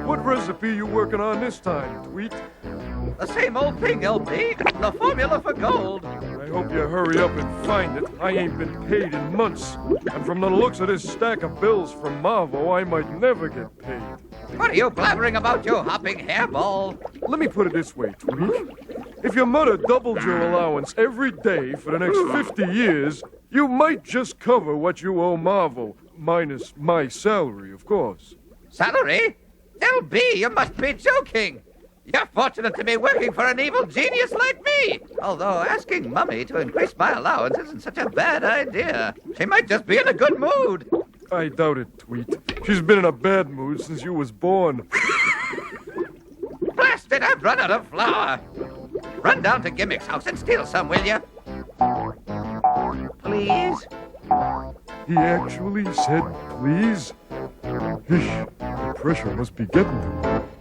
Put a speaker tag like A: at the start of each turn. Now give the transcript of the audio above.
A: What recipe you working on this time, Tweet?
B: The same old thing, LB. The formula for gold.
A: I hope you hurry up and find it. I ain't been paid in months. And from the looks of this stack of bills from Marvo, I might never get paid.
B: What are you blabbering about, you hopping hairball?
A: Let me put it this way, Tweet. If your mother doubled your allowance every day for the next 50 years, you might just cover what you owe Marvo, minus my salary, of course.
B: Salary? LB, you must be joking. You're fortunate to be working for an evil genius like me. Although asking Mummy to increase my allowance isn't such a bad idea. She might just be in a good mood.
A: I doubt it, Tweet. She's been in a bad mood since you was born.
B: Blast it, I've run out of flour. Run down to Gimmick's house and steal some, will you? Please?
A: He actually said please? Ish, the pressure must be getting to him.